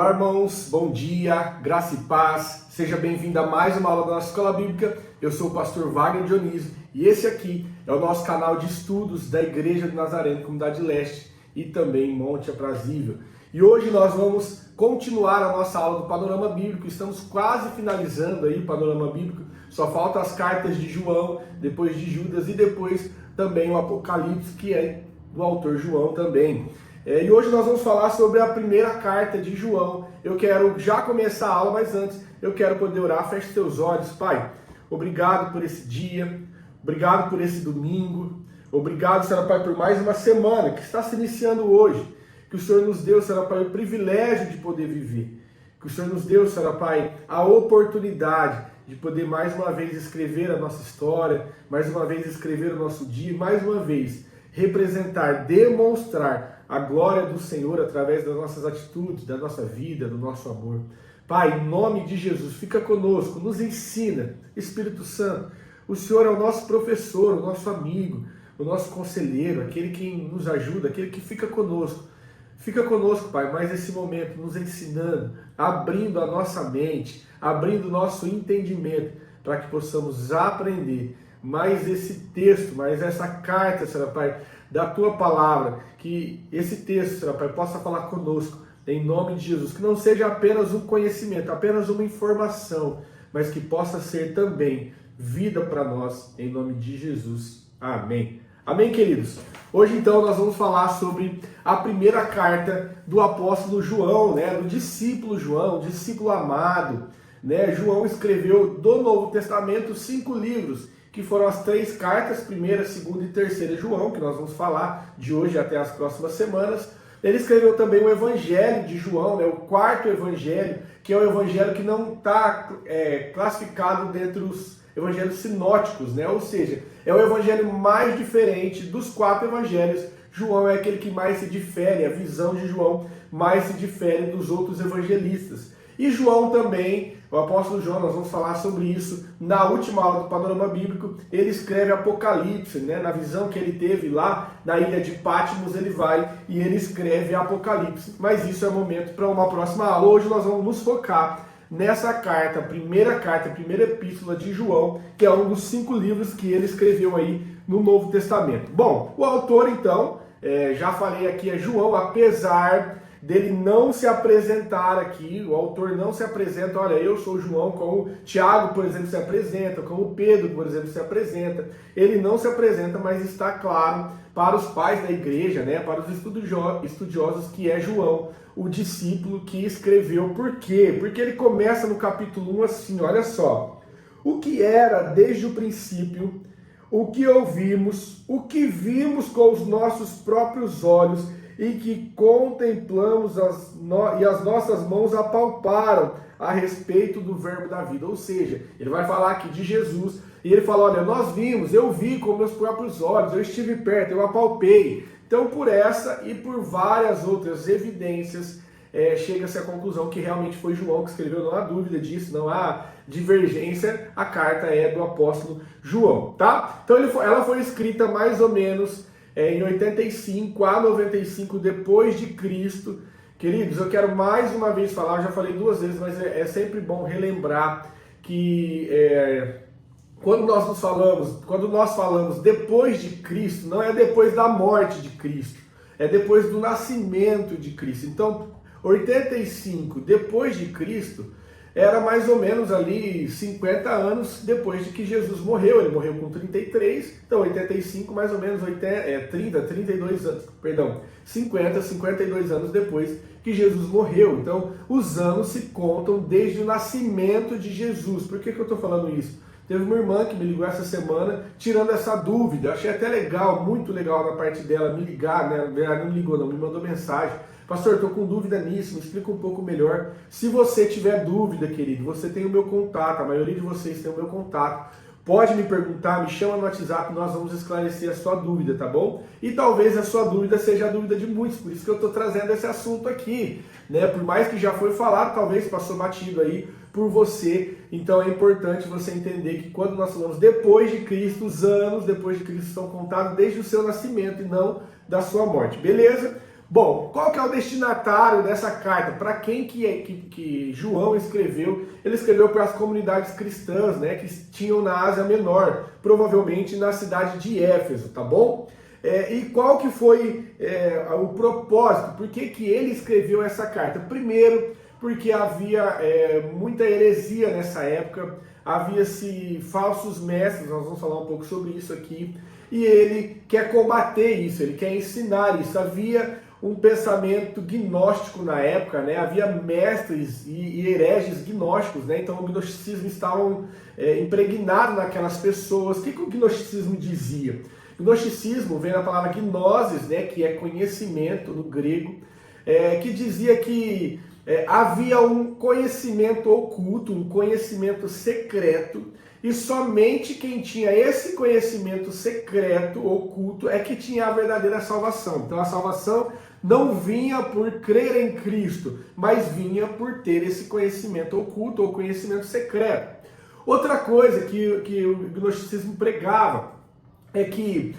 Olá, irmãos, bom dia, graça e paz, seja bem-vindo a mais uma aula da nossa Escola Bíblica. Eu sou o pastor Wagner Dionísio e esse aqui é o nosso canal de estudos da Igreja de Nazareno, Comunidade Leste e também Monte Aprazível. E hoje nós vamos continuar a nossa aula do Panorama Bíblico, estamos quase finalizando aí o Panorama Bíblico, só faltam as cartas de João, depois de Judas e depois também o Apocalipse, que é do autor João também. E hoje nós vamos falar sobre a primeira carta de João. Eu quero já começar a aula, mas antes eu quero poder orar. Feche seus olhos. Pai, obrigado por esse dia, obrigado por esse domingo, obrigado, Senhor Pai, por mais uma semana que está se iniciando hoje, que o Senhor nos deu, Senhor Pai, o privilégio de poder viver, que o Senhor nos deu, Senhor Pai, a oportunidade de poder mais uma vez escrever a nossa história, mais uma vez escrever o nosso dia, mais uma vez representar, demonstrar a glória do Senhor através das nossas atitudes, da nossa vida, do nosso amor. Pai, em nome de Jesus, fica conosco, nos ensina, Espírito Santo. O Senhor é o nosso professor, o nosso amigo, o nosso conselheiro, aquele que nos ajuda, aquele que fica conosco. Fica conosco, Pai, mais esse momento, nos ensinando, abrindo a nossa mente, abrindo o nosso entendimento, para que possamos aprender mais esse texto, mais essa carta, Senhor Pai, da Tua Palavra, que esse texto, Senhor Pai, possa falar conosco, em nome de Jesus, que não seja apenas um conhecimento, apenas uma informação, mas que possa ser também vida para nós, em nome de Jesus. Amém. Amém, queridos? Hoje, então, nós vamos falar sobre a primeira carta do apóstolo João, do discípulo João, discípulo amado. João escreveu do Novo Testamento 5 livros, que foram as 3 cartas, primeira, segunda e terceira João, que nós vamos falar de hoje até as próximas semanas. Ele escreveu também o Evangelho de João, o quarto Evangelho, que é o Evangelho que não está classificado dentre os Evangelhos sinóticos, ou seja, é o Evangelho mais diferente dos 4 Evangelhos. João é aquele que mais se difere, a visão de João mais se difere dos outros evangelistas. E João também, o apóstolo João, nós vamos falar sobre isso na última aula do Panorama Bíblico, ele escreve Apocalipse, na visão que ele teve lá na ilha de Patmos, ele vai e ele escreve Apocalipse. Mas isso é momento para uma próxima aula. Hoje nós vamos nos focar nessa carta, a primeira epístola de João, que é um dos 5 livros que ele escreveu aí no Novo Testamento. Bom, o autor então, já falei aqui, é João, apesar dele não se apresentar aqui, o autor não se apresenta, olha, eu sou João, como Tiago, por exemplo, se apresenta, como Pedro, por exemplo, se apresenta. Ele não se apresenta, mas está claro para os pais da igreja, para os estudiosos, que é João, o discípulo que escreveu. Por quê? Porque ele começa no capítulo 1 assim, olha só. O que era desde o princípio, o que ouvimos, o que vimos com os nossos próprios olhos, e que contemplamos e as nossas mãos apalparam a respeito do verbo da vida. Ou seja, ele vai falar aqui de Jesus, e ele fala, olha, nós vimos, eu vi com meus próprios olhos, eu estive perto, eu apalpei. Então, por essa e por várias outras evidências, chega-se à conclusão que realmente foi João que escreveu, não há dúvida disso, não há divergência, a carta é do apóstolo João, tá? Então, ela foi escrita mais ou menos em 85 a 95 depois de Cristo. Queridos, eu quero mais uma vez falar, eu já falei 2 vezes, mas é sempre bom relembrar que quando nós falamos depois de Cristo, não é depois da morte de Cristo, é depois do nascimento de Cristo. Então, 85 depois de Cristo era mais ou menos ali 50 anos depois de que Jesus morreu. Ele morreu com 33, então 85 mais ou menos 32 anos, 52 anos depois que Jesus morreu. Então os anos se contam desde o nascimento de Jesus. Por que eu estou falando isso? Teve uma irmã que me ligou essa semana tirando essa dúvida. Achei até legal, muito legal da parte dela me ligar, Ela não me ligou não, me mandou mensagem. Pastor, estou com dúvida nisso, me explica um pouco melhor. Se você tiver dúvida, querido, você tem o meu contato, a maioria de vocês tem o meu contato. Pode me perguntar, me chama no WhatsApp, nós vamos esclarecer a sua dúvida, tá bom? E talvez a sua dúvida seja a dúvida de muitos, por isso que eu estou trazendo esse assunto aqui, Por mais que já foi falado, talvez passou batido aí por você, então é importante você entender que quando nós falamos depois de Cristo, os anos depois de Cristo são contados desde o seu nascimento e não da sua morte, beleza? Bom, qual que é o destinatário dessa carta? Para quem que João escreveu? Ele escreveu para as comunidades cristãs, né, que tinham na Ásia Menor, provavelmente na cidade de Éfeso, tá bom? E qual que foi o propósito? Por que ele escreveu essa carta? Primeiro, porque havia muita heresia nessa época, havia-se falsos mestres, nós vamos falar um pouco sobre isso aqui, e ele quer combater isso, ele quer ensinar isso. Havia um pensamento gnóstico na época, né? Havia mestres e hereges gnósticos, né? Então o gnosticismo estava impregnado naquelas pessoas. O que o gnosticismo dizia? O gnosticismo vem da palavra gnosis, né? Que é conhecimento no grego, que dizia que havia um conhecimento oculto, um conhecimento secreto, e somente quem tinha esse conhecimento secreto, oculto, é que tinha a verdadeira salvação. Então a salvação não vinha por crer em Cristo, mas vinha por ter esse conhecimento oculto ou conhecimento secreto. Outra coisa que o gnosticismo pregava é que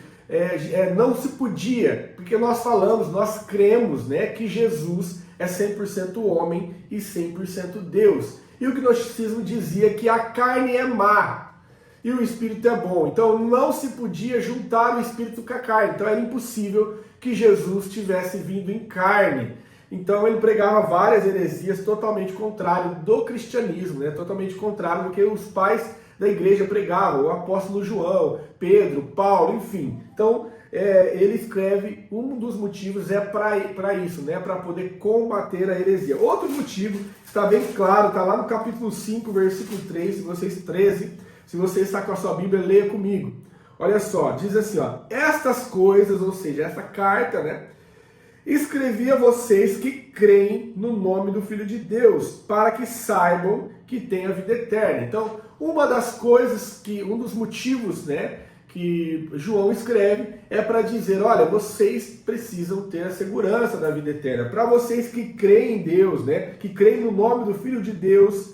não se podia, porque nós cremos, né, que Jesus é 100% homem e 100% Deus. E o gnosticismo dizia que a carne é má e o espírito é bom. Então não se podia juntar o espírito com a carne. Então era impossível que Jesus tivesse vindo em carne. Então ele pregava várias heresias totalmente contrárias do cristianismo, né? Totalmente contrário do que os pais da igreja pregavam, o apóstolo João, Pedro, Paulo, enfim. Então ele escreve, um dos motivos para isso, né? Para poder combater a heresia. Outro motivo está bem claro, está lá no capítulo 5, versículo 3, 13. Se você está com a sua Bíblia, leia comigo. Olha só, diz assim, ó: estas coisas, ou seja, essa carta, né? Escrevi a vocês que creem no nome do Filho de Deus, para que saibam que tem a vida eterna. Então, uma das coisas um dos motivos, né, que João escreve é para dizer, olha, vocês precisam ter a segurança da vida eterna. Para vocês que creem em Deus, né, que creem no nome do Filho de Deus,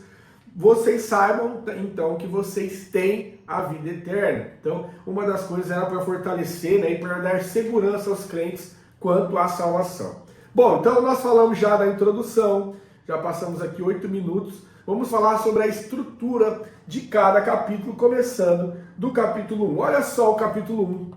vocês saibam, então, que vocês têm a vida eterna. Então, uma das coisas era para fortalecer, né, e para dar segurança aos crentes quanto à salvação. Bom, então nós falamos já da introdução, já passamos aqui 8 minutos. Vamos falar sobre a estrutura de cada capítulo, começando do capítulo 1. Olha só o capítulo 1.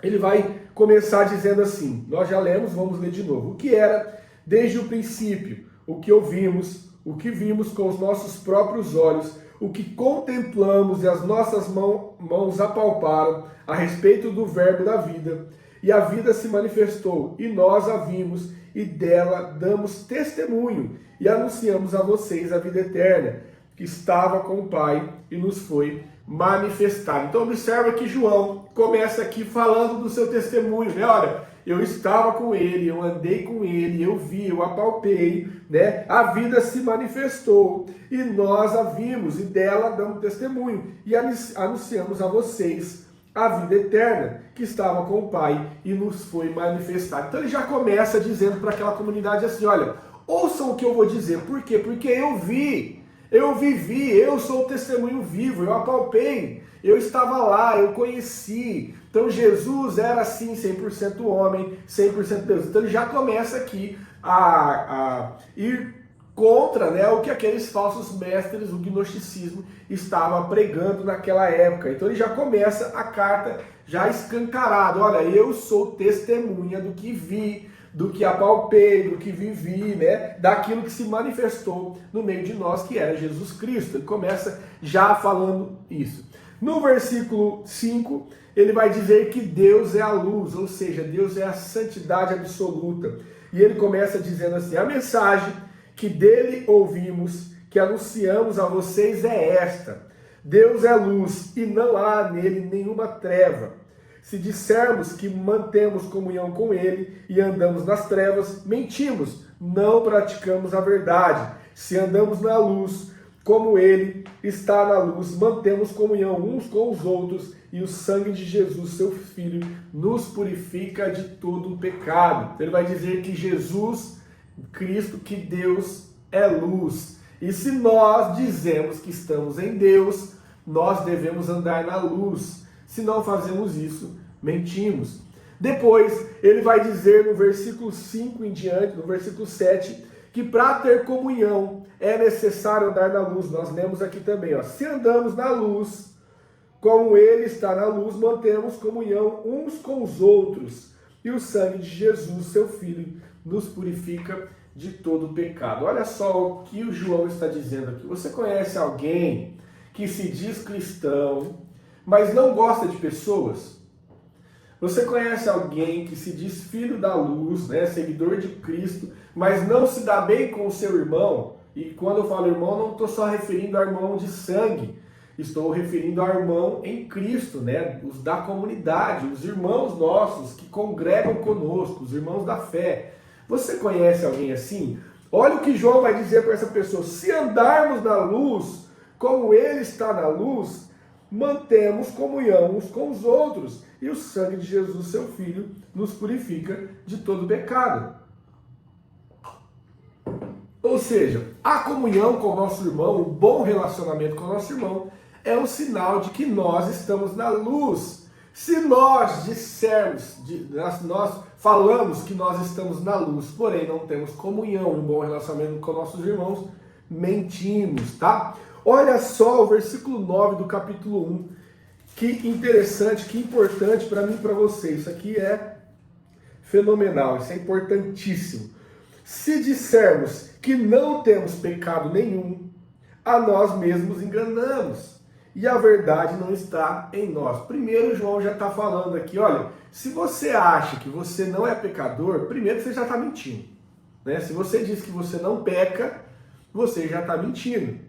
Ele vai começar dizendo assim, nós já lemos, vamos ler de novo. O que era desde o princípio, o que ouvimos, o que vimos com os nossos próprios olhos, o que contemplamos e as nossas mãos apalparam a respeito do verbo da vida. E a vida se manifestou, e nós a vimos, e dela damos testemunho, e anunciamos a vocês a vida eterna, que estava com o Pai e nos foi manifestada. Então observa que João começa aqui falando do seu testemunho, né? Olha, eu estava com ele, eu andei com ele, eu vi, eu apalpei, né? A vida se manifestou, e nós a vimos, e dela damos testemunho, e anunciamos a vocês a vida eterna, que estava com o Pai e nos foi manifestada. Então ele já começa dizendo para aquela comunidade assim, olha, ouçam o que eu vou dizer. Por quê? Porque eu vi, eu vivi, eu sou o testemunho vivo, eu apalpei, eu estava lá, eu conheci. Então Jesus era assim 100% homem, 100% Deus. Então ele já começa aqui a ir contra, né, o que aqueles falsos mestres, o gnosticismo, estava pregando naquela época. Então ele já começa a carta já escancarado. Olha, eu sou testemunha do que vi, do que apalpei, do que vivi, né, daquilo que se manifestou no meio de nós, que era Jesus Cristo. Ele começa já falando isso. No versículo 5, ele vai dizer que Deus é a luz, ou seja, Deus é a santidade absoluta. E ele começa dizendo assim, a mensagem que dele ouvimos, que anunciamos a vocês é esta: Deus é luz e não há nele nenhuma treva. Se dissermos que mantemos comunhão com ele e andamos nas trevas, mentimos, não praticamos a verdade. Se andamos na luz, como ele está na luz, mantemos comunhão uns com os outros, e o sangue de Jesus, seu Filho, nos purifica de todo o pecado. Ele vai dizer que Jesus, Cristo, que Deus é luz. E se nós dizemos que estamos em Deus, nós devemos andar na luz. Se não fazemos isso, mentimos. Depois, ele vai dizer no versículo 5 em diante, no versículo 7, que para ter comunhão é necessário andar na luz. Nós lemos aqui também, ó, se andamos na luz, como ele está na luz, mantemos comunhão uns com os outros. E o sangue de Jesus, seu Filho, nos purifica de todo pecado. Olha só o que o João está dizendo aqui. Você conhece alguém que se diz cristão, mas não gosta de pessoas? Você conhece alguém que se diz filho da luz, né, seguidor de Cristo, mas não se dá bem com o seu irmão? E quando eu falo irmão, não estou só referindo ao irmão de sangue, estou referindo ao irmão em Cristo, né, os da comunidade, os irmãos nossos que congregam conosco, os irmãos da fé. Você conhece alguém assim? Olha o que João vai dizer para essa pessoa: se andarmos na luz, como ele está na luz, mantemos comunhão uns com os outros, e o sangue de Jesus, seu Filho, nos purifica de todo pecado. Ou seja, a comunhão com o nosso irmão, o bom relacionamento com o nosso irmão, é um sinal de que nós estamos na luz. Se nós dissermos, nós falamos que nós estamos na luz, porém não temos comunhão e um bom relacionamento com nossos irmãos, mentimos, tá? Olha só o versículo 9 do capítulo 1. Que interessante, que importante para mim e para você. Isso aqui é fenomenal, isso é importantíssimo. Se dissermos que não temos pecado nenhum, a nós mesmos enganamos, e a verdade não está em nós. Primeiro, João já está falando aqui, olha, se você acha que você não é pecador, primeiro você já está mentindo, né? Se você diz que você não peca, você já está mentindo.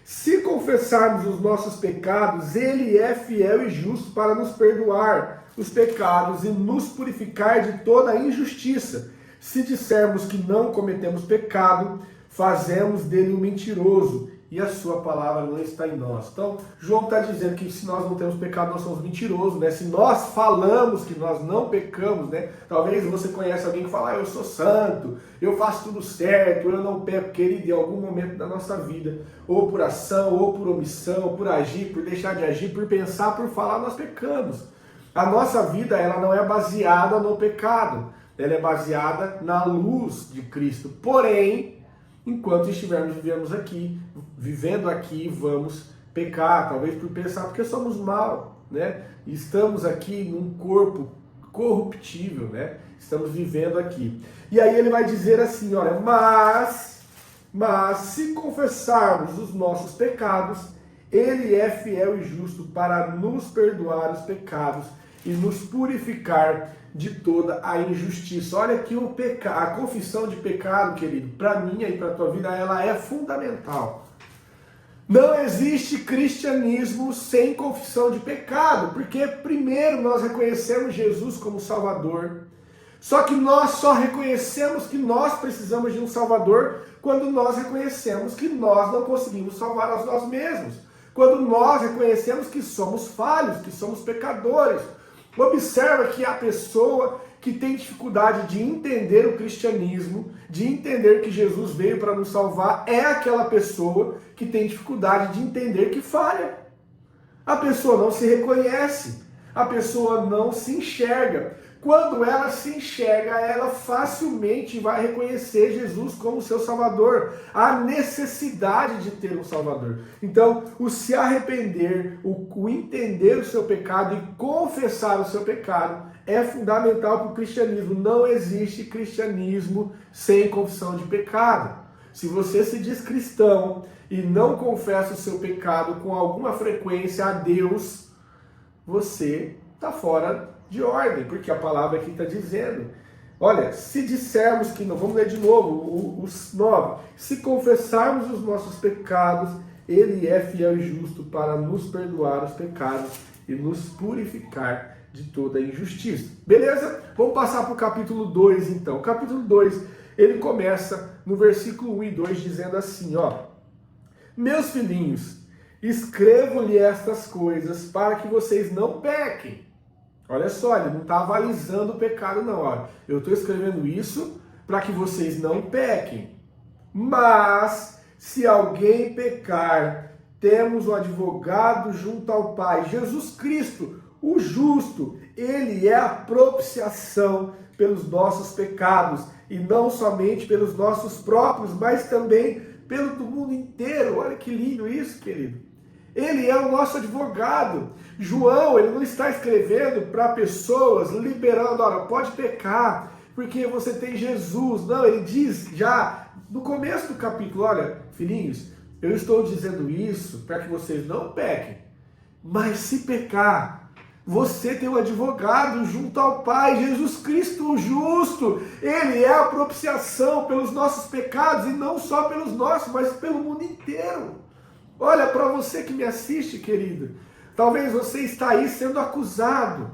Se confessarmos os nossos pecados, ele é fiel e justo para nos perdoar os pecados e nos purificar de toda a injustiça. Se dissermos que não cometemos pecado, fazemos dele um mentiroso e a sua palavra não está em nós. Então, João está dizendo que se nós não temos pecado, nós somos mentirosos, né? Se nós falamos que nós não pecamos, né? Talvez você conheça alguém que fala, eu sou santo, eu faço tudo certo, eu não peco, querido, em algum momento da nossa vida, ou por ação, ou por omissão, por agir, por deixar de agir, por pensar, por falar, nós pecamos. A nossa vida, ela não é baseada no pecado, ela é baseada na luz de Cristo. Porém, enquanto estivermos vivendo aqui, vamos pecar, talvez por pensar, porque somos mal, né? E estamos aqui num corpo corruptível, né? Estamos vivendo aqui. E aí ele vai dizer assim, olha, mas se confessarmos os nossos pecados, ele é fiel e justo para nos perdoar os pecados e nos purificar de toda a injustiça. Olha que a confissão de pecado, querido, para mim e para a tua vida, ela é fundamental. Não existe cristianismo sem confissão de pecado, porque primeiro nós reconhecemos Jesus como Salvador. Só que nós só reconhecemos que nós precisamos de um Salvador quando nós reconhecemos que nós não conseguimos salvar a nós mesmos. Quando nós reconhecemos que somos falhos, que somos pecadores. Observa que a pessoa que tem dificuldade de entender o cristianismo, de entender que Jesus veio para nos salvar, é aquela pessoa que tem dificuldade de entender que falha. A pessoa não se reconhece, a pessoa não se enxerga. Quando ela se enxerga, ela facilmente vai reconhecer Jesus como seu Salvador, a necessidade de ter um Salvador. Então, o se arrepender, o entender o seu pecado e confessar o seu pecado é fundamental para o cristianismo. Não existe cristianismo sem confissão de pecado. Se você se diz cristão e não confessa o seu pecado com alguma frequência a Deus, você está fora de ordem, porque a palavra aqui está dizendo. Olha, se dissermos que não, vamos ler de novo, os 9. Se confessarmos os nossos pecados, ele é fiel e justo para nos perdoar os pecados e nos purificar de toda injustiça. Beleza? Vamos passar para o capítulo 2 então. O capítulo 2, ele começa no versículo 1 e 2 dizendo assim, ó: meus filhinhos, escrevo-lhe estas coisas para que vocês não pequem. Olha só, ele não está avalizando o pecado não. Olha, eu estou escrevendo isso para que vocês não pequem. Mas, se alguém pecar, temos o advogado junto ao Pai, Jesus Cristo, o justo. Ele é a propiciação pelos nossos pecados, e não somente pelos nossos próprios, mas também pelo do mundo inteiro. Olha que lindo isso, querido. Ele é o nosso advogado. João, ele não está escrevendo para pessoas liberando, olha, pode pecar, porque você tem Jesus. Não, ele diz já no começo do capítulo, olha, filhinhos, eu estou dizendo isso para que vocês não pequem, mas se pecar, você tem um advogado junto ao Pai, Jesus Cristo o justo. Ele é a propiciação pelos nossos pecados, e não só pelos nossos, mas pelo mundo inteiro. Olha, para você que me assiste, querido, talvez você está aí sendo acusado,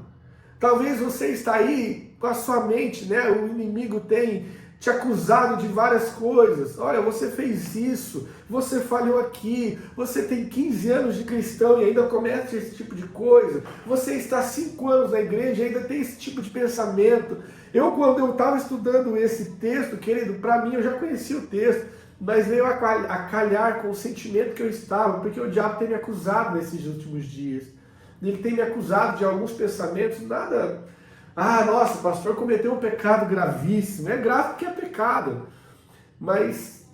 talvez você está aí com a sua mente, né? O inimigo tem te acusado de várias coisas. Olha, você fez isso, você falhou aqui, você tem 15 anos de cristão e ainda comete esse tipo de coisa, você está 5 anos na igreja e ainda tem esse tipo de pensamento. Quando eu estava estudando esse texto, querido, para mim eu já conhecia o texto, mas veio a calhar com o sentimento que eu estava, porque o diabo tem me acusado nesses últimos dias. Ele tem me acusado de alguns pensamentos, nada... Ah, nossa, o pastor cometeu um pecado gravíssimo. É grave porque é pecado. Mas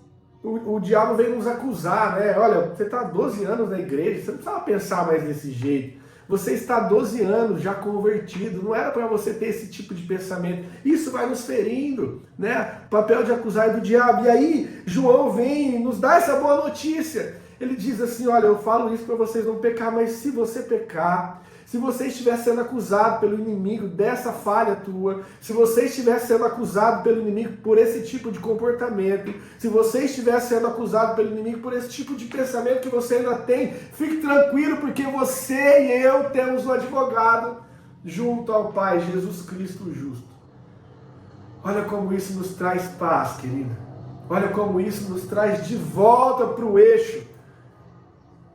o diabo vem nos acusar, né? Olha, você está há 12 anos na igreja, você não precisava pensar mais desse jeito. Você está há 12 anos já convertido, não era para você ter esse tipo de pensamento. Isso vai nos ferindo, né? O papel de acusar é do diabo. E aí, João vem e nos dá essa boa notícia. Ele diz assim, olha, eu falo isso para vocês não pecar, mas se você pecar, se você estiver sendo acusado pelo inimigo dessa falha tua, se você estiver sendo acusado pelo inimigo por esse tipo de comportamento, se você estiver sendo acusado pelo inimigo por esse tipo de pensamento que você ainda tem, fique tranquilo, porque você e eu temos um advogado junto ao Pai, Jesus Cristo o justo. Olha como isso nos traz paz, querida. Olha como isso nos traz de volta para o eixo,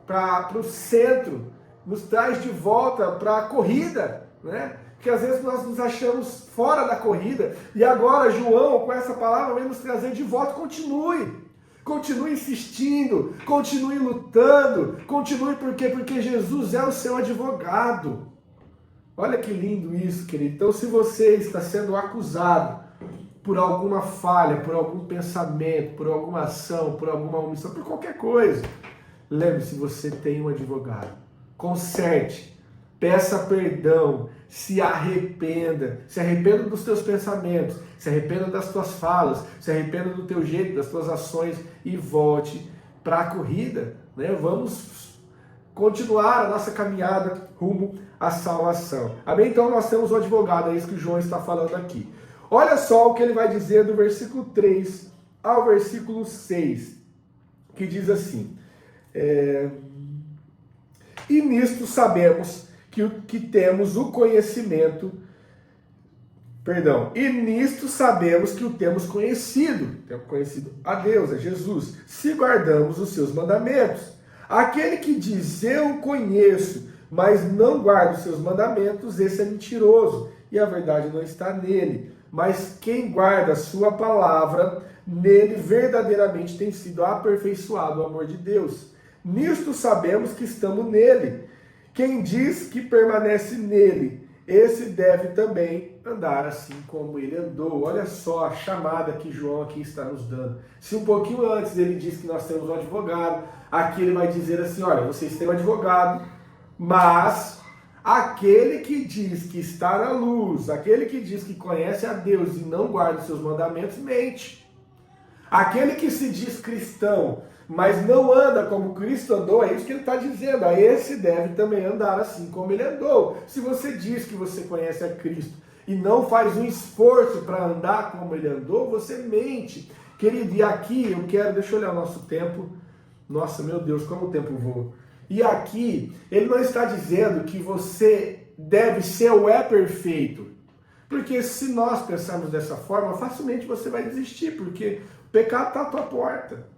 para o centro, nos traz de volta para a corrida, né? Porque às vezes nós nos achamos fora da corrida, e agora João, com essa palavra, vem nos trazer de volta. Continue insistindo, continue lutando, continue por quê? Porque Jesus é o seu advogado. Olha que lindo isso, querido. Então, se você está sendo acusado por alguma falha, por algum pensamento, por alguma ação, por alguma omissão, por qualquer coisa, lembre-se, você tem um advogado. Conserte, peça perdão, se arrependa dos teus pensamentos, se arrependa das tuas falas, se arrependa do teu jeito, das tuas ações e volte para a corrida, né? Vamos continuar a nossa caminhada rumo à salvação. Amém? Então nós temos o advogado, é isso que o João está falando aqui. Olha só o que ele vai dizer do versículo 3 ao versículo 6, que diz assim... E nisto sabemos que temos o conhecimento, e nisto sabemos que o temos conhecido a Deus, a Jesus, se guardamos os seus mandamentos. Aquele que diz, eu conheço, mas não guarda os seus mandamentos, esse é mentiroso, e a verdade não está nele. Mas quem guarda a sua palavra, nele verdadeiramente tem sido aperfeiçoado o amor de Deus. Nisto sabemos que estamos nele. Quem diz que permanece nele, esse deve também andar assim como ele andou. Olha só a chamada que João aqui está nos dando. Se um pouquinho antes ele diz que nós temos um advogado, aqui ele vai dizer assim, olha, vocês têm um advogado, mas aquele que diz que está na luz, aquele que diz que conhece a Deus e não guarda os seus mandamentos, mente. Aquele que se diz cristão, mas não anda como Cristo andou, é isso que ele está dizendo. Esse deve também andar assim como ele andou. Se você diz que você conhece a Cristo e não faz um esforço para andar como ele andou, você mente. Querido, e aqui eu quero, deixa eu olhar o nosso tempo. Nossa, meu Deus, como o tempo voa. E aqui, ele não está dizendo que você deve ser ou é perfeito. Porque se nós pensarmos dessa forma, facilmente você vai desistir, porque o pecado está à tua porta.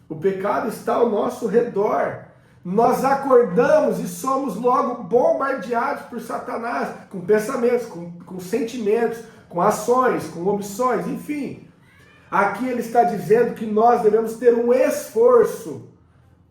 O pecado está ao nosso redor. Nós acordamos e somos logo bombardeados por Satanás, com pensamentos, com sentimentos, com ações, com omissões, enfim. Aqui ele está dizendo que nós devemos ter um esforço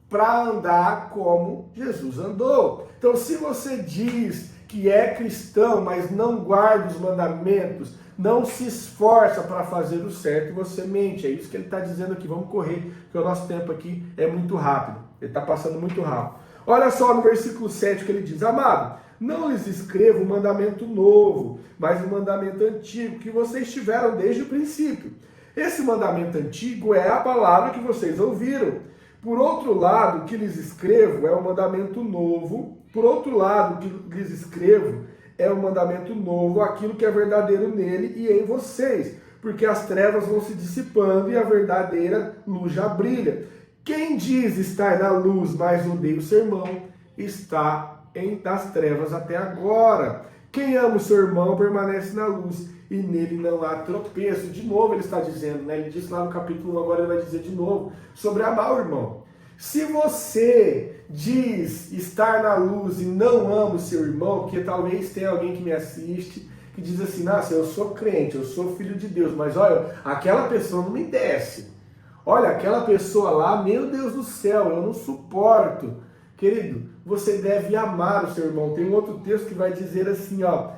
para andar como Jesus andou. Então, se você diz que é cristão, mas não guarda os mandamentos, não se esforça para fazer o certo, você mente. É isso que ele está dizendo aqui. Vamos correr, porque o nosso tempo aqui é muito rápido. Ele está passando muito rápido. Olha só no versículo 7 que ele diz: amado, não lhes escrevo um mandamento novo, mas um mandamento antigo, que vocês tiveram desde o princípio. Esse mandamento antigo é a palavra que vocês ouviram. Por outro lado, o que lhes escrevo é um mandamento novo. Por outro lado, o que lhes escrevo é um mandamento novo, aquilo que é verdadeiro nele e em vocês, porque as trevas vão se dissipando e a verdadeira luz já brilha. Quem diz estar na luz, mas odeia o seu irmão, está das trevas até agora. Quem ama o seu irmão permanece na luz e nele não há tropeço. De novo ele está dizendo, né? Ele disse lá no capítulo 1, agora ele vai dizer de novo, sobre amar o irmão. Se você diz estar na luz e não ama o seu irmão, porque talvez tenha alguém que me assiste, que diz assim, nossa, eu sou crente, eu sou filho de Deus, mas olha, aquela pessoa não me desce. Olha, aquela pessoa lá, meu Deus do céu, eu não suporto. Querido, você deve amar o seu irmão. Tem um outro texto que vai dizer assim, ó,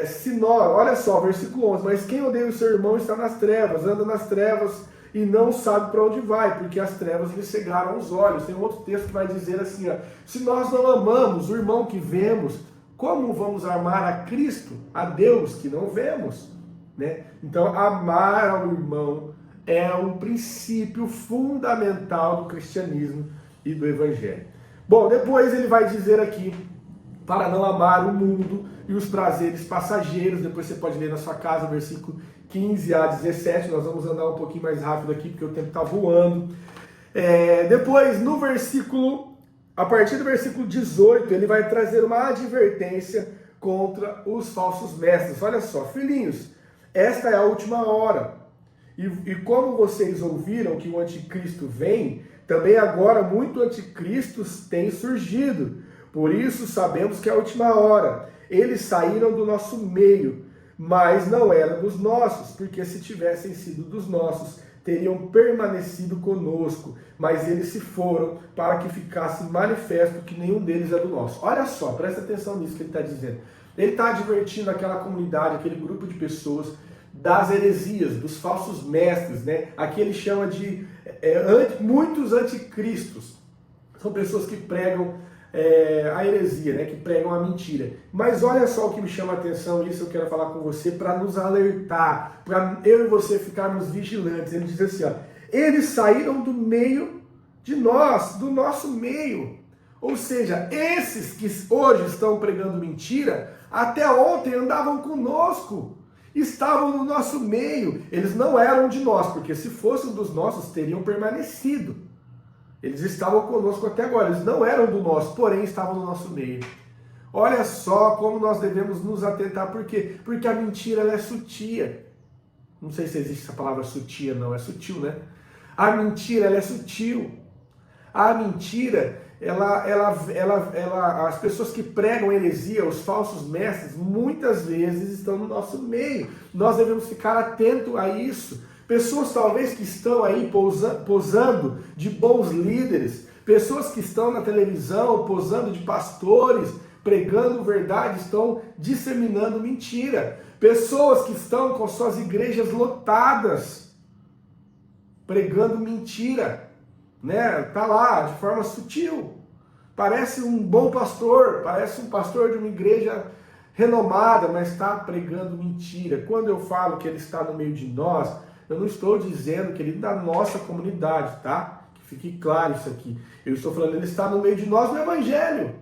se nós, olha só, versículo 11, mas quem odeia o seu irmão está nas trevas, anda nas trevas e não sabe para onde vai, porque as trevas lhe cegaram os olhos. Tem um outro texto que vai dizer assim, ó, se nós não amamos o irmão que vemos, como vamos amar a Cristo, a Deus que não vemos? Né? Então, amar ao irmão é um princípio fundamental do cristianismo e do evangelho. Bom, depois ele vai dizer aqui, para não amar o mundo e os prazeres passageiros. Depois você pode ler na sua casa, versículo 15 a 17. Nós vamos andar um pouquinho mais rápido aqui, porque o tempo está voando. Depois, no versículo, a partir do versículo 18, ele vai trazer uma advertência contra os falsos mestres. Olha só, filhinhos, esta é a última hora. E como vocês ouviram que o anticristo vem, também agora muitos anticristos têm surgido. Por isso sabemos que é a última hora. Eles saíram do nosso meio, mas não eram dos nossos, porque se tivessem sido dos nossos, teriam permanecido conosco. Mas eles se foram para que ficasse manifesto que nenhum deles é do nosso. Olha só, presta atenção nisso que ele está dizendo. Ele está advertindo aquela comunidade, aquele grupo de pessoas, das heresias, dos falsos mestres, né? Aqui ele chama de muitos anticristos. São pessoas que pregam a heresia, né? Que pregam a mentira. Mas olha só o que me chama a atenção, isso eu quero falar com você, para nos alertar, para eu e você ficarmos vigilantes. Ele diz assim, ó, eles saíram do meio de nós, do nosso meio. Ou seja, esses que hoje estão pregando mentira, até ontem andavam conosco. Estavam no nosso meio, eles não eram de nós, porque se fossem dos nossos, teriam permanecido. Eles estavam conosco até agora, eles não eram do nosso, porém estavam no nosso meio. Olha só como nós devemos nos atentar, por quê? Porque a mentira ela é sutil. Não sei se existe essa palavra sutil, não, é sutil, né? A mentira ela é sutil. A mentira, as pessoas que pregam heresia, os falsos mestres, muitas vezes estão no nosso meio. Nós devemos ficar atentos a isso. Pessoas talvez que estão aí posando de bons líderes, pessoas que estão na televisão posando de pastores, pregando verdade, estão disseminando mentira. Pessoas que estão com suas igrejas lotadas, pregando mentira. Né? Tá lá de forma sutil, parece um bom pastor, parece um pastor de uma igreja renomada, mas está pregando mentira. Quando eu falo que ele está no meio de nós, eu não estou dizendo que ele é da nossa comunidade, tá? Que fique claro isso aqui. Eu estou falando que ele está no meio de nós no evangelho,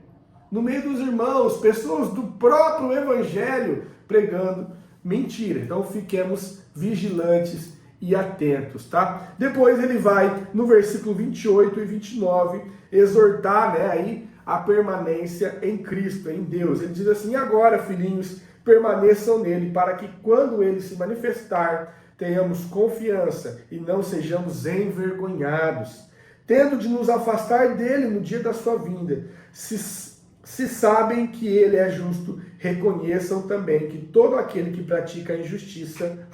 no meio dos irmãos, pessoas do próprio evangelho pregando mentira. Então fiquemos vigilantes e atentos, tá? Depois ele vai, no versículo 28 e 29, exortar, né, aí a permanência em Cristo, em Deus. Ele diz assim, agora, filhinhos, permaneçam nele, para que quando ele se manifestar, tenhamos confiança e não sejamos envergonhados, tendo de nos afastar dele no dia da sua vinda. Se sabem que ele é justo, reconheçam também que todo aquele que pratica a justiça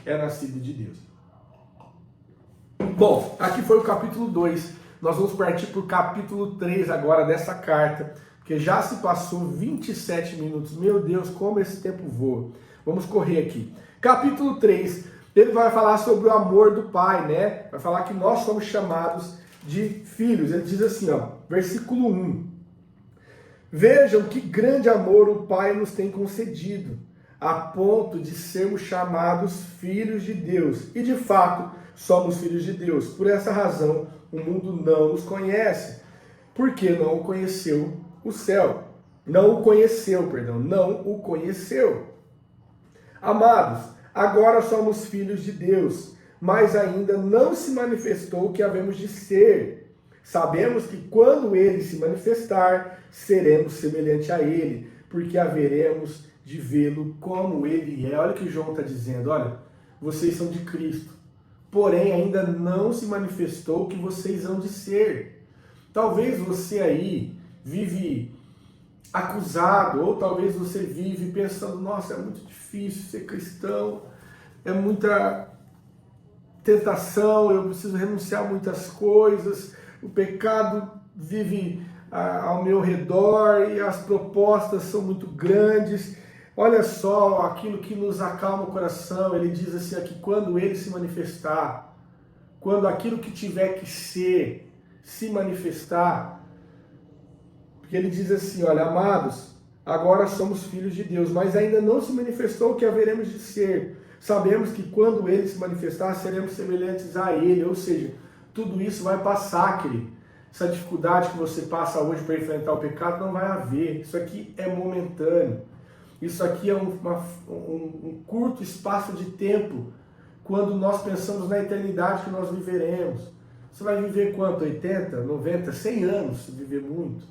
é nascido de Deus. Bom, aqui foi o capítulo 2. Nós vamos partir para o capítulo 3 agora dessa carta, porque já se passou 27 minutos. Meu Deus, como esse tempo voa. Vamos correr aqui. Capítulo 3, ele vai falar sobre o amor do Pai, né? Vai falar que nós somos chamados de filhos. Ele diz assim, ó, versículo 1. Vejam que grande amor o Pai nos tem concedido, a ponto de sermos chamados filhos de Deus. E de fato, somos filhos de Deus. Por essa razão, o mundo não nos conhece, porque não o conheceu o céu. Não o conheceu. Amados, agora somos filhos de Deus, mas ainda não se manifestou o que havemos de ser. Sabemos que quando ele se manifestar, seremos semelhante a ele, porque haveremos de vê-lo como ele é. Olha o que João está dizendo, olha, vocês são de Cristo, porém ainda não se manifestou o que vocês hão de ser. Talvez você aí vive acusado, ou talvez você vive pensando, nossa, é muito difícil ser cristão, é muita tentação, eu preciso renunciar a muitas coisas, o pecado vive ao meu redor e as propostas são muito grandes. Olha só aquilo que nos acalma o coração. Ele diz assim aqui, quando ele se manifestar, quando aquilo que tiver que ser se manifestar, porque ele diz assim, olha, amados, agora somos filhos de Deus, mas ainda não se manifestou o que haveremos de ser. Sabemos que quando ele se manifestar, seremos semelhantes a ele, ou seja, tudo isso vai passar, querido. Essa dificuldade que você passa hoje para enfrentar o pecado não vai haver. Isso aqui é momentâneo. Isso aqui é um curto espaço de tempo quando nós pensamos na eternidade que nós viveremos. Você vai viver quanto? 80, 90, 100 anos, se viver muito.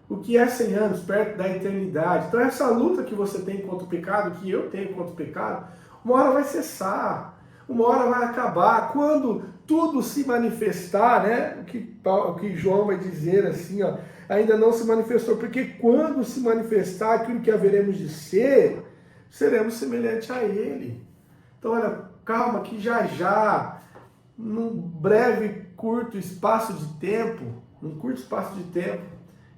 O que é 100 anos perto da eternidade? Então essa luta que você tem contra o pecado, que eu tenho contra o pecado, uma hora vai cessar, uma hora vai acabar. Quando tudo se manifestar, né? O que João vai dizer assim, ó, ainda não se manifestou, porque quando se manifestar aquilo que haveremos de ser, seremos semelhantes a ele. Então, olha, calma que já, num breve, curto espaço de tempo,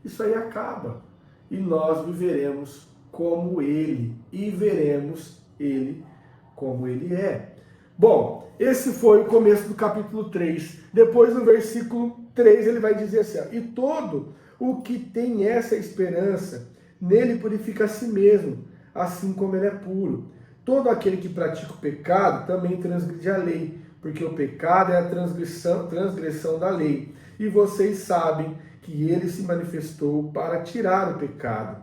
isso aí acaba. E nós viveremos como ele, e veremos ele como ele é. Bom, esse foi o começo do capítulo 3. Depois, no versículo 3, ele vai dizer assim, ó, e todo o que tem essa esperança, nele purifica a si mesmo, assim como ele é puro. Todo aquele que pratica o pecado também transgride a lei, porque o pecado é a transgressão da lei. E vocês sabem que ele se manifestou para tirar o pecado.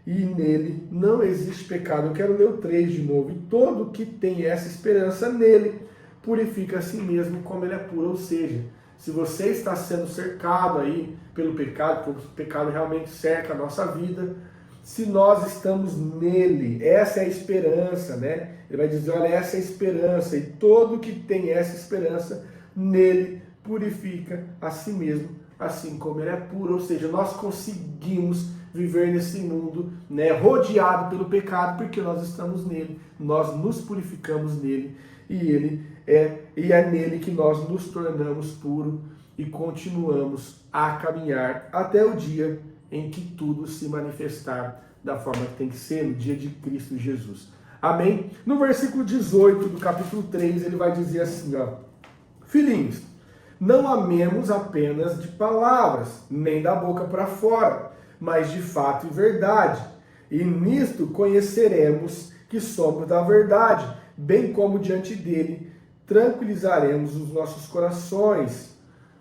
E nele não existe pecado. Eu quero ler o 3 de novo. E todo que tem essa esperança nele, purifica a si mesmo como ele é puro. Ou seja, se você está sendo cercado aí pelo pecado, porque o pecado realmente cerca a nossa vida, se nós estamos nele, essa é a esperança, né? Ele vai dizer, olha, essa é a esperança. E todo que tem essa esperança nele, purifica a si mesmo, assim como ele é puro. Ou seja, nós conseguimos viver nesse mundo, né, rodeado pelo pecado, porque nós estamos nele, nós nos purificamos nele, e é nele que nós nos tornamos puros e continuamos a caminhar até o dia em que tudo se manifestar da forma que tem que ser, no dia de Cristo Jesus. Amém? No versículo 18 do capítulo 3, ele vai dizer assim, ó, filhinhos, não amemos apenas de palavras, nem da boca para fora, mas de fato e verdade. E nisto conheceremos que somos da verdade, bem como diante dele tranquilizaremos os nossos corações.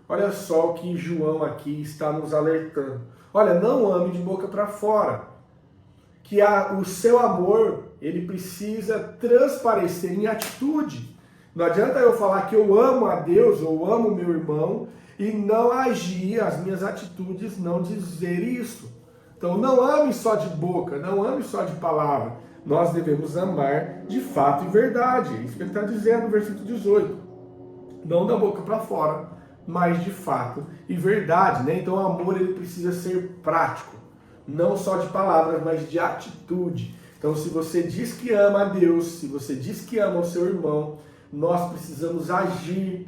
Olha só o que João aqui está nos alertando. Olha, não ame de boca para fora. Que o seu amor, ele precisa transparecer em atitude. Não adianta eu falar que eu amo a Deus ou amo meu irmão e não agir, as minhas atitudes não dizer isso. Então não ame só de boca, não ame só de palavra. Nós devemos amar de fato e verdade. É isso que ele está dizendo no versículo 18. Não da boca para fora, mas de fato e verdade, né? Então o amor ele precisa ser prático. Não só de palavras, mas de atitude. Então se você diz que ama a Deus, se você diz que ama o seu irmão, nós precisamos agir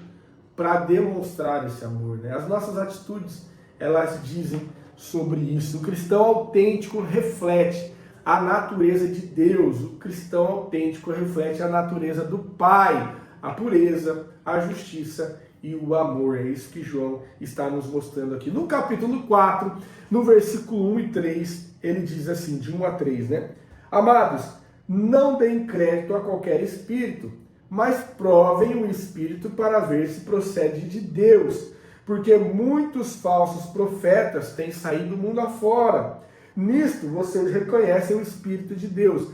para demonstrar esse amor, né? As nossas atitudes, elas dizem sobre isso. O cristão autêntico reflete a natureza de Deus. O cristão autêntico reflete a natureza do Pai, a pureza, a justiça e o amor. É isso que João está nos mostrando aqui. No capítulo 4, no versículo 1 e 3, ele diz assim, de 1 a 3, né? Amados, não deem crédito a qualquer espírito, mas provem o espírito para ver se procede de Deus, porque muitos falsos profetas têm saído do mundo afora. Nisto vocês reconhecem o Espírito de Deus.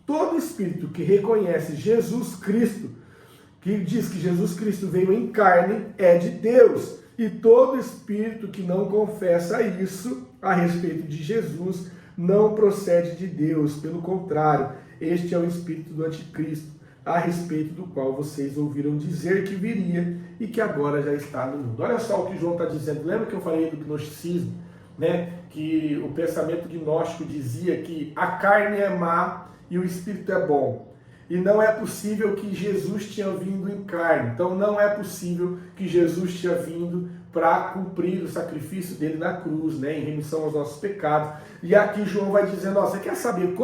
Todo espírito que reconhece Jesus Cristo, que diz que Jesus Cristo veio em carne, é de Deus. E todo espírito que não confessa isso a respeito de Jesus não procede de Deus. Pelo contrário, este é o espírito do anticristo, a respeito do qual vocês ouviram dizer que viria e que agora já está no mundo. Olha só o que João está dizendo. Lembra que eu falei do gnosticismo? Né? Que o pensamento gnóstico dizia que a carne é má e o espírito é bom. E não é possível que Jesus tinha vindo em carne. Então não é possível que Jesus tinha vindo para cumprir o sacrifício dele na cruz, né, em remissão aos nossos pecados. E aqui João vai dizendo, ó, você quer saber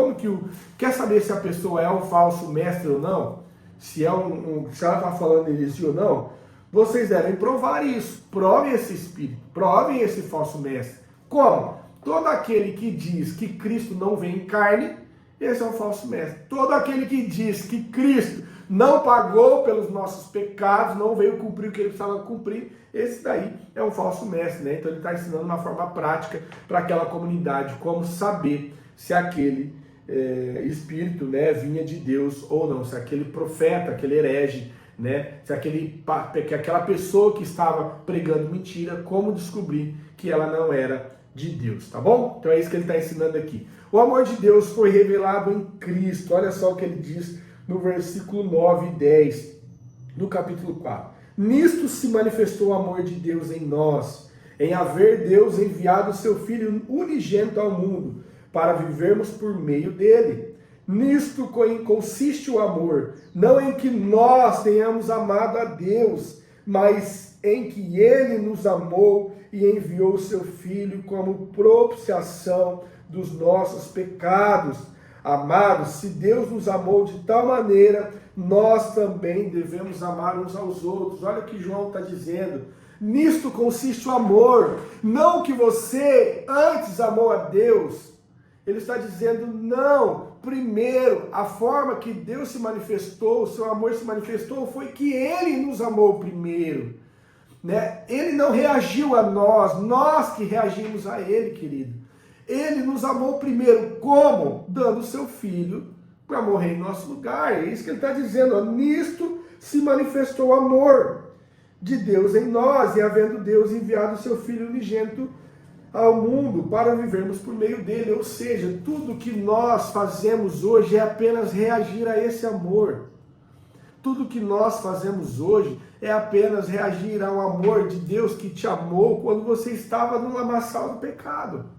quer saber se a pessoa é um falso mestre ou não? Se ela está falando heresia ou não? Vocês devem provar isso. Provem esse espírito, provem esse falso mestre. Como? Todo aquele que diz que Cristo não vem em carne, esse é um falso mestre. Todo aquele que diz que Cristo não pagou pelos nossos pecados, não veio cumprir o que ele precisava cumprir, esse daí é um falso mestre, né? Então ele está ensinando uma forma prática para aquela comunidade como saber se aquele espírito, né, vinha de Deus ou não, se aquele profeta, aquele herege, né, se aquela pessoa que estava pregando mentira, como descobrir que ela não era de Deus, tá bom? Então é isso que ele está ensinando aqui. O amor de Deus foi revelado em Cristo. Olha só o que ele diz no versículo 9 e 10 do capítulo 4. Nisto se manifestou o amor de Deus em nós, em haver Deus enviado o seu Filho unigênito ao mundo, para vivermos por meio dele. Nisto consiste o amor, não em que nós tenhamos amado a Deus, mas em que ele nos amou e enviou o seu Filho como propiciação dos nossos pecados. Amados, se Deus nos amou de tal maneira, nós também devemos amar uns aos outros. Olha o que João está dizendo. Nisto consiste o amor, não que você antes amou a Deus. Ele está dizendo, não, primeiro, a forma que Deus se manifestou, o seu amor se manifestou, foi que Ele nos amou primeiro. Né? Ele não reagiu a nós que reagimos a Ele, querido. Ele nos amou primeiro, como? Dando o seu Filho para morrer em nosso lugar. É isso que ele está dizendo. Ó. Nisto se manifestou o amor de Deus em nós, e havendo Deus enviado o seu Filho unigênito ao mundo para vivermos por meio dele. Ou seja, tudo que nós fazemos hoje é apenas reagir a esse amor. Tudo que nós fazemos hoje é apenas reagir ao amor de Deus que te amou quando você estava no lamaçal do pecado.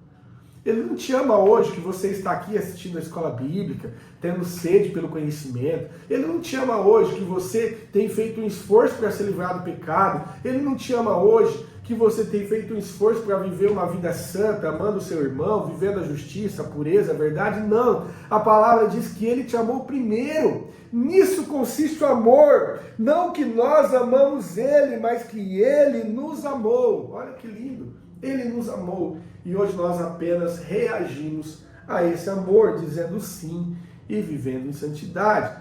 Ele não te ama hoje que você está aqui assistindo a escola bíblica, tendo sede pelo conhecimento. Ele não te ama hoje que você tem feito um esforço para se livrar do pecado. Ele não te ama hoje que você tem feito um esforço para viver uma vida santa, amando o seu irmão, vivendo a justiça, a pureza, a verdade. Não. A palavra diz que ele te amou primeiro. Nisso consiste o amor. Não que nós amamos ele, mas que ele nos amou. Olha que lindo. Ele nos amou. E hoje nós apenas reagimos a esse amor, dizendo sim e vivendo em santidade.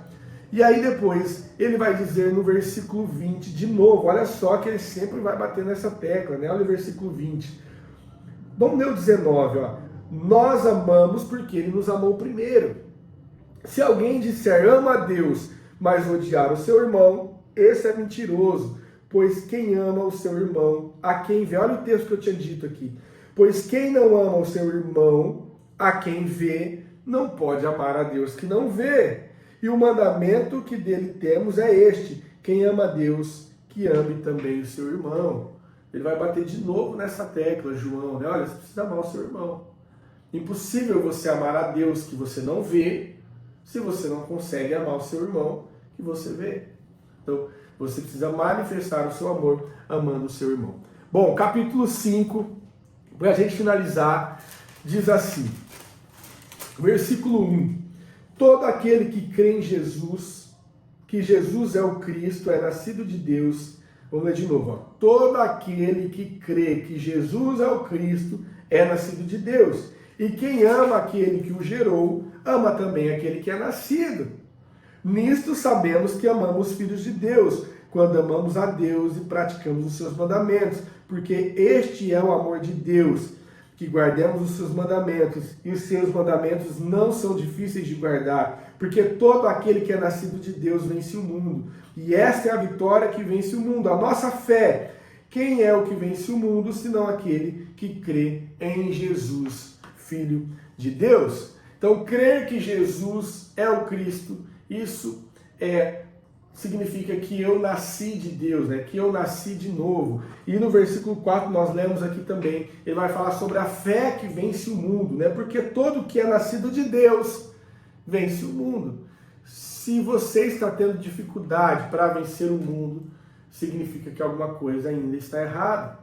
E aí depois ele vai dizer no versículo 20 de novo, olha só que ele sempre vai bater nessa tecla, né? Olha o versículo 20. Vamos ler o 19, ó. Nós amamos porque ele nos amou primeiro. Se alguém disser ama a Deus, mas odiar o seu irmão, esse é mentiroso. Pois quem ama o seu irmão, a quem vê, olha o texto que eu tinha dito aqui. Pois quem não ama o seu irmão, a quem vê, não pode amar a Deus que não vê. E o mandamento que dele temos é este: quem ama a Deus, que ame também o seu irmão. Ele vai bater de novo nessa tecla, João, né? Olha, você precisa amar o seu irmão. Impossível você amar a Deus que você não vê, se você não consegue amar o seu irmão que você vê. Então, você precisa manifestar o seu amor amando o seu irmão. Bom, capítulo 5, Para a gente finalizar, diz assim, versículo 1: todo aquele que crê em Jesus, que Jesus é o Cristo, é nascido de Deus. Vamos ler de novo. Ó. Todo aquele que crê que Jesus é o Cristo, é nascido de Deus. E quem ama aquele que o gerou, ama também aquele que é nascido. Nisto sabemos que amamos os filhos de Deus, quando amamos a Deus e praticamos os seus mandamentos, porque este é o amor de Deus, que guardemos os seus mandamentos, e os seus mandamentos não são difíceis de guardar, porque todo aquele que é nascido de Deus vence o mundo, e esta é a vitória que vence o mundo, a nossa fé. Quem é o que vence o mundo, senão aquele que crê em Jesus, Filho de Deus? Então, crer que Jesus é o Cristo, isso significa que eu nasci de Deus, né? Que eu nasci de novo. E no versículo 4 nós lemos aqui também, ele vai falar sobre a fé que vence o mundo, né? Porque todo que é nascido de Deus vence o mundo. Se você está tendo dificuldade para vencer o mundo, significa que alguma coisa ainda está errada.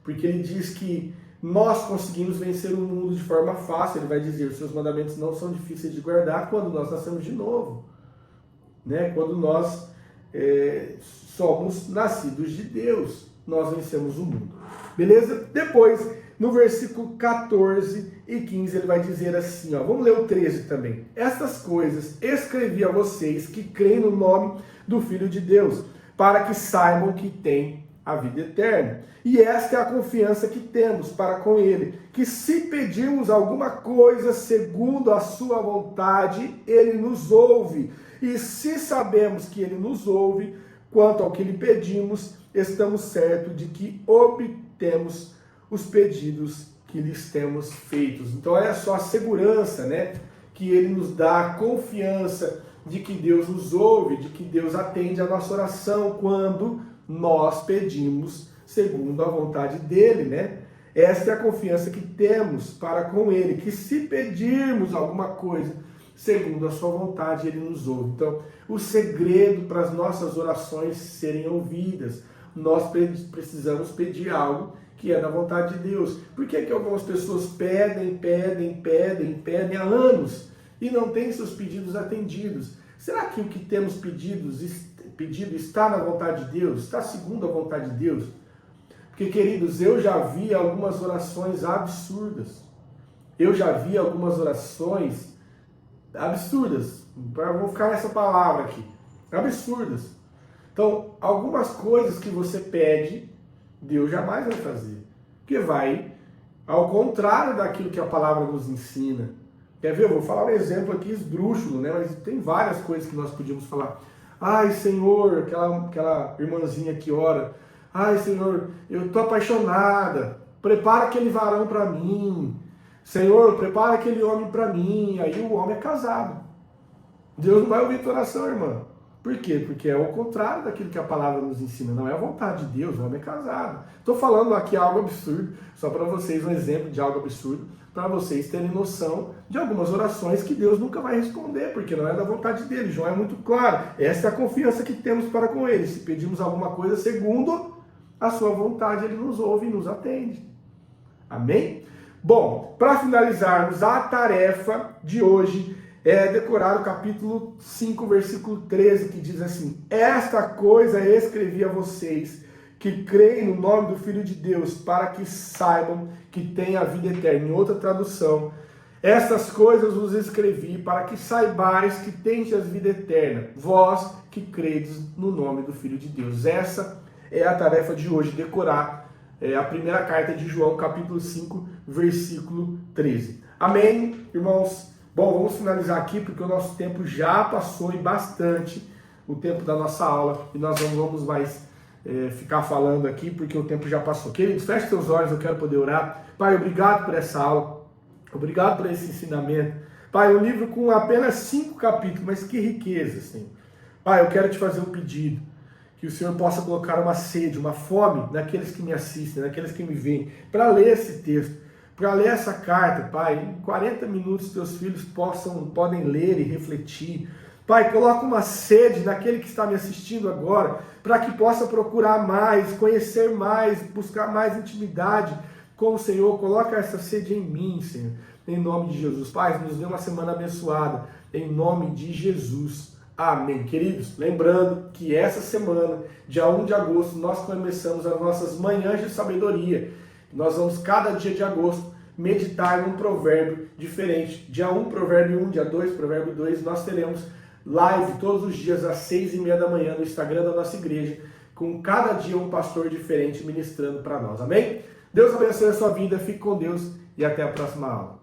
Porque ele diz que nós conseguimos vencer o mundo de forma fácil. Ele vai dizer, os seus mandamentos não são difíceis de guardar quando nós nascemos de novo. Né? Quando nós somos nascidos de Deus, nós vencemos o mundo. Beleza? Depois, no versículo 14 e 15, ele vai dizer assim, ó, vamos ler o 13 também. Estas coisas escrevi a vocês que creem no nome do Filho de Deus, para que saibam que têm a vida eterna. E esta é a confiança que temos para com Ele, que se pedirmos alguma coisa segundo a sua vontade, Ele nos ouve. E se sabemos que Ele nos ouve, quanto ao que lhe pedimos, estamos certos de que obtemos os pedidos que lhes temos feitos. Então olha só a segurança, né, que Ele nos dá, a confiança de que Deus nos ouve, de que Deus atende a nossa oração quando nós pedimos segundo a vontade dEle, né? Esta é a confiança que temos para com Ele, que se pedirmos alguma coisa segundo a sua vontade, Ele nos ouve. Então, o segredo para as nossas orações serem ouvidas, nós precisamos pedir algo que é da vontade de Deus. Por que que algumas pessoas pedem há anos e não têm seus pedidos atendidos? Será que o que temos pedido está na vontade de Deus? Está segundo a vontade de Deus? Porque, queridos, eu já vi algumas orações absurdas. Eu já vi algumas orações absurdas. Vou ficar nessa palavra aqui. Absurdas. Então, algumas coisas que você pede, Deus jamais vai fazer. Porque vai ao contrário daquilo que a palavra nos ensina. Quer ver? Eu vou falar um exemplo aqui esdrúxulo, né? Mas tem várias coisas que nós podíamos falar. Ai, Senhor, aquela irmãzinha que ora. Ai, Senhor, eu estou apaixonada. Prepara aquele varão para mim. Senhor, prepara aquele homem para mim. Aí o homem é casado. Deus não vai ouvir a tua oração, irmã. Por quê? Porque é o contrário daquilo que a palavra nos ensina. Não é a vontade de Deus, o homem é casado. Estou falando aqui algo absurdo, só para vocês um exemplo de algo absurdo, para vocês terem noção de algumas orações que Deus nunca vai responder, porque não é da vontade dele. João é muito claro. Essa é a confiança que temos para com ele. Se pedimos alguma coisa segundo a sua vontade, ele nos ouve e nos atende. Amém? Bom, para finalizarmos, a tarefa de hoje é decorar o capítulo 5, versículo 13, que diz assim: esta coisa escrevi a vocês que creem no nome do Filho de Deus, para que saibam que têm a vida eterna. Em outra tradução, essas coisas vos escrevi para que saibais que tendes a vida eterna, vós que credes no nome do Filho de Deus. Essa é a tarefa de hoje, decorar a primeira carta de João, capítulo 5, versículo 13. Amém, irmãos? Bom, vamos finalizar aqui porque o nosso tempo já passou e bastante o tempo da nossa aula e nós não vamos mais ficar falando aqui porque o tempo já passou. Queridos, feche seus olhos, eu quero poder orar. Pai, obrigado por essa aula, obrigado por esse ensinamento. Pai, um livro com apenas 5 capítulos, mas que riqueza, Senhor. Pai, eu quero te fazer um pedido, que o Senhor possa colocar uma sede, uma fome naqueles que me assistem, naqueles que me veem, para ler esse texto, para ler essa carta, Pai. Em 40 minutos teus filhos podem ler e refletir. Pai, coloca uma sede naquele que está me assistindo agora, para que possa procurar mais, conhecer mais, buscar mais intimidade com o Senhor, coloca essa sede em mim, Senhor, em nome de Jesus. Pai, nos dê uma semana abençoada, em nome de Jesus. Amém. Queridos, lembrando que essa semana, dia 1 de agosto, nós começamos as nossas manhãs de sabedoria. Nós vamos, cada dia de agosto, meditar num provérbio diferente. Dia 1, provérbio 1, dia 2, provérbio 2, nós teremos live todos os dias às 6h30 da manhã no Instagram da nossa igreja, com cada dia um pastor diferente ministrando para nós. Amém? Deus abençoe a sua vida, fique com Deus e até a próxima aula.